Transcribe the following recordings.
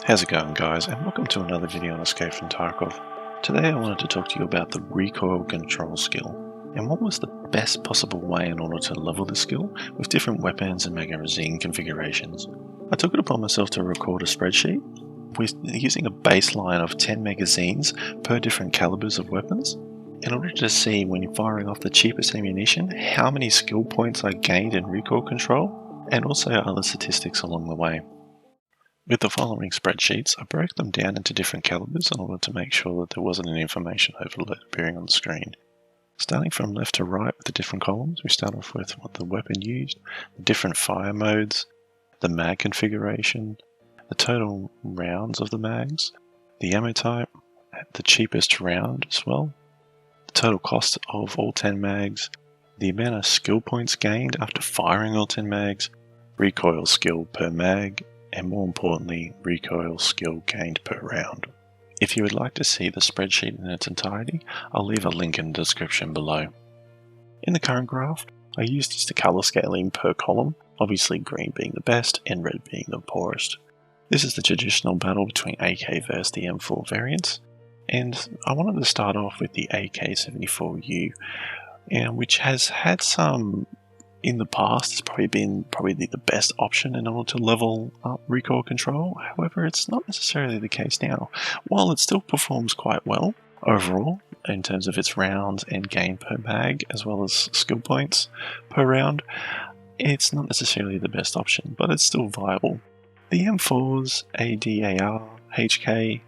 How's it going, guys, and welcome to another video on Escape from Tarkov. Today I wanted to talk to you about the recoil control skill, and what was the best possible way in order to level the skill with different weapons and magazine configurations. I took it upon myself to record a spreadsheet with using a baseline of 10 magazines per different calibers of weapons, in order to see, when you're firing off the cheapest ammunition, how many skill points I gained in recoil control, and also other statistics along the way. With the following spreadsheets, I broke them down into different calibers in order to make sure that there wasn't an information overload appearing on the screen. Starting from left to right with the different columns, we start off with what the weapon used, the different fire modes, the mag configuration, the total rounds of the mags, the ammo type, the cheapest round as well, the total cost of all 10 mags, the amount of skill points gained after firing all 10 mags, recoil skill per mag, and more importantly, recoil skill gained per round. If you would like to see the spreadsheet in its entirety, I'll leave a link in the description below. In the current graph, I used just the colour scaling per column, obviously green being the best and red being the poorest. This is the traditional battle between AK versus the M4 variants, and I wanted to start off with the AK-74U, which has had some, in the past, it's probably been the best option in order to level up recoil control. However, it's not necessarily the case now. While it still performs quite well overall in terms of its rounds and gain per mag, as well as skill points per round, it's not necessarily the best option, but it's still viable. The M4's ADAR, HK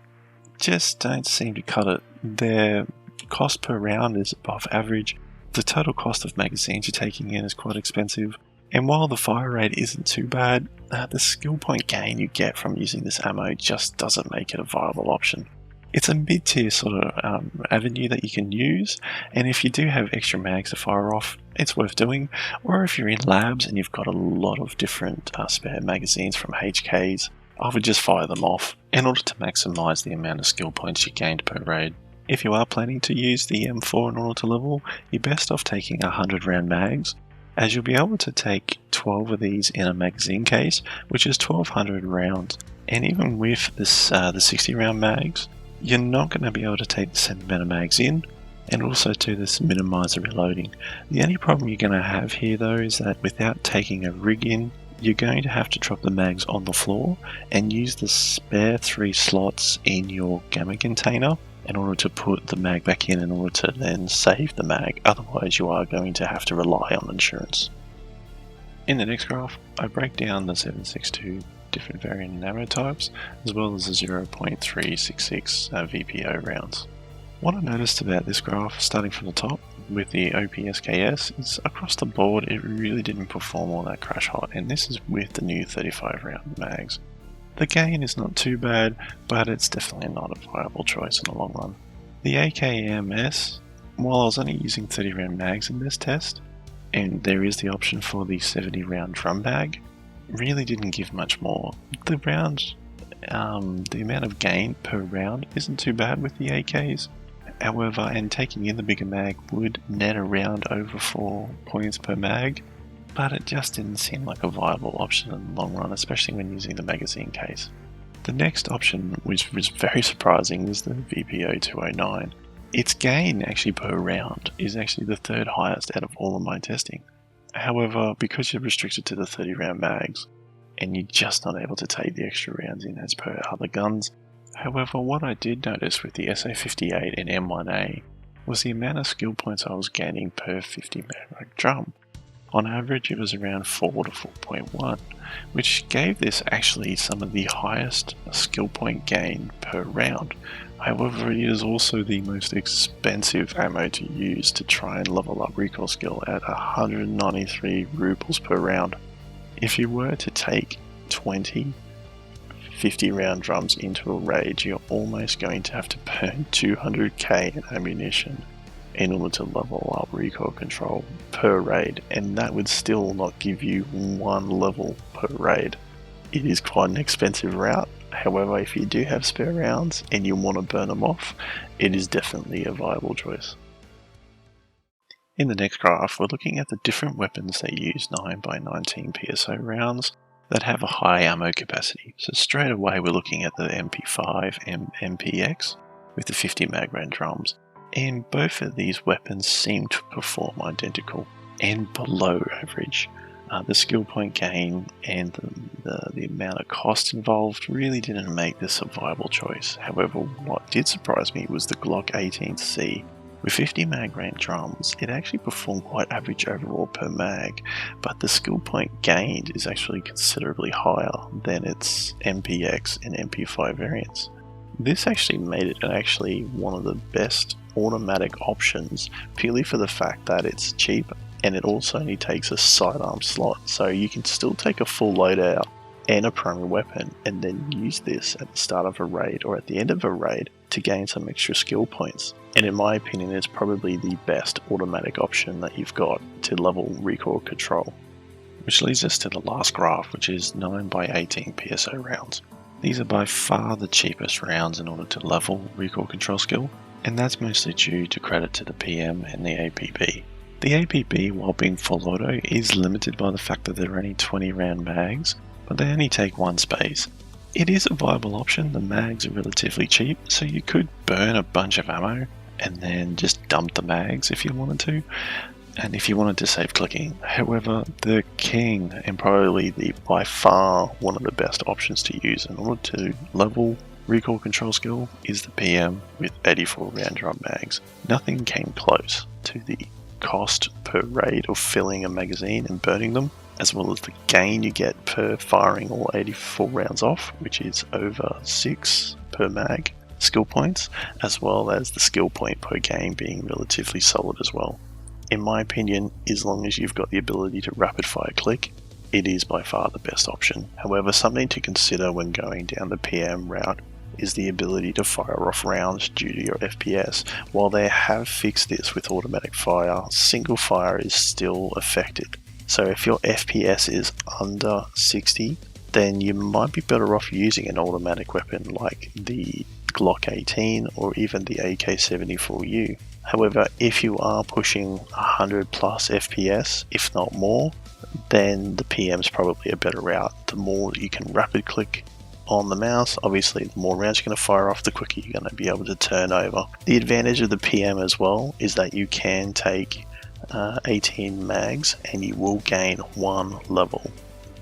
just don't seem to cut it. Their cost per round is above average. The total cost of magazines you're taking in is quite expensive, and while the fire rate isn't too bad, the skill point gain you get from using this ammo just doesn't make it a viable option. It's a mid-tier sort of avenue that you can use, and if you do have extra mags to fire off, it's worth doing. Or if you're in labs and you've got a lot of different spare magazines from HKs, I would just fire them off in order to maximise the amount of skill points you gained per raid. If you are planning to use the M4 in order to level, you're best off taking 100 round mags, as you'll be able to take 12 of these in a magazine case, which is 1200 rounds. And even with this, the 60 round mags, you're not going to be able to take the same amount of mags in, and also do this minimise the reloading. The only problem you're going to have here though is that without taking a rig in, you're going to have to drop the mags on the floor and use the spare 3 slots in your gamma container in order to put the mag back in order to then save the mag. Otherwise you are going to have to rely on insurance. In the next graph, I break down the 7.62 different variant ammo types, as well as the 0.366 VPO rounds. What I noticed about this graph, starting from the top with the OPSKS, is across the board it really didn't perform all that crash hot, and this is with the new 35 round mags. The gain is not too bad, but it's definitely not a viable choice in the long run. The AKMS, while I was only using 30 round mags in this test, and there is the option for the 70 round drum bag, really didn't give much more. The rounds, the amount of gain per round isn't too bad with the AKs. However, and taking in the bigger mag would net around over 4 points per mag, but it just didn't seem like a viable option in the long run, especially when using the magazine case. The next option, which was very surprising, was the VPO 209. Its gain actually per round is actually the third highest out of all of my testing. However, because you're restricted to the 30 round mags, and you're just not able to take the extra rounds in as per other guns. However, what I did notice with the SA58 and M1A was the amount of skill points I was gaining per 50 mag drum. On average, it was around 4 to 4.1, which gave this actually some of the highest skill point gain per round. However, it is also the most expensive ammo to use to try and level up recoil skill at 193 rubles per round. If you were to take 20 50 round drums into a raid, you're almost going to have to burn 200k in ammunition in order to level up recoil control per raid, and that would still not give you 1 level per raid. It is quite an expensive route. However, if you do have spare rounds and you want to burn them off, it is definitely a viable choice. In the next graph, we're looking at the different weapons that use 9x19 PSO rounds, that have a high ammo capacity. So straight away we're looking at the MP5 and MPX with the 50 mag round drums. And both of these weapons seem to perform identical and below average. The skill point gain and the amount of cost involved really didn't make this a viable choice. However, what did surprise me was the Glock 18C. With 50 mag range drums, it actually performed quite average overall per mag, but the skill point gained is actually considerably higher than its MPX and MP5 variants. This actually made it actually one of the best automatic options purely for the fact that it's cheap and it also only takes a sidearm slot, so you can still take a full loadout and a primary weapon and then use this at the start of a raid or at the end of a raid to gain some extra skill points. And in my opinion, it's probably the best automatic option that you've got to level recoil control. Which leads us to the last graph, which is 9x18 PSO rounds. These are by far the cheapest rounds in order to level recoil control skill, and that's mostly due to credit to the PM and the APB. The APB, while being full auto, is limited by the fact that they're only 20 round mags, but they only take one space. It is a viable option. The mags are relatively cheap, so you could burn a bunch of ammo and then just dump the mags if you wanted to, and if you wanted to save clicking. However, the king, and probably the by far one of the best options to use in order to level recoil control skill, is the PM with 84 round drum mags. Nothing came close to the cost per raid of filling a magazine and burning them, as well as the gain you get per firing all 84 rounds off, which is over 6 per mag skill points, as well as the skill point per game being relatively solid as well. In my opinion, as long as you've got the ability to rapid fire click, it is by far the best option. However, something to consider when going down the PM route is the ability to fire off rounds due to your FPS. While they have fixed this with automatic fire, single fire is still affected. So if your FPS is under 60, then you might be better off using an automatic weapon like the Glock 18 or even the AK-74U. However, if you are pushing 100 plus FPS, if not more, then the PM is probably a better route. The more you can rapid click on the mouse, obviously the more rounds you're going to fire off, the quicker you're going to be able to turn over. The advantage of the PM as well is that you can take 18 mags and you will gain 1 level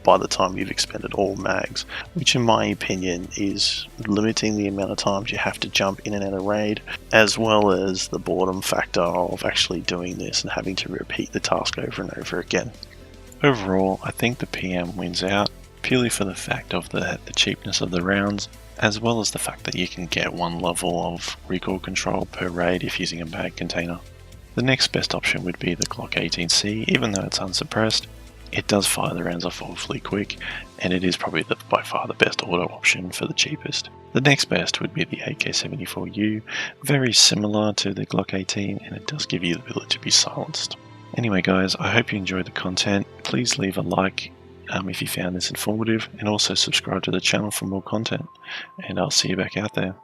by the time you've expended all mags, which in my opinion is limiting the amount of times you have to jump in and out of raid, as well as the boredom factor of actually doing this and having to repeat the task over and over again. Overall, I think the PM wins out purely for the fact of the cheapness of the rounds, as well as the fact that you can get 1 level of recoil control per raid if using a mag container. The next best option would be the Glock 18C. Even though it's unsuppressed, it does fire the rounds off awfully quick, and it is probably by far the best auto option for the cheapest. The next best would be the AK-74U, very similar to the Glock 18, and it does give you the ability to be silenced. Anyway guys, I hope you enjoyed the content. Please leave a like if you found this informative, and also subscribe to the channel for more content, and I'll see you back out there.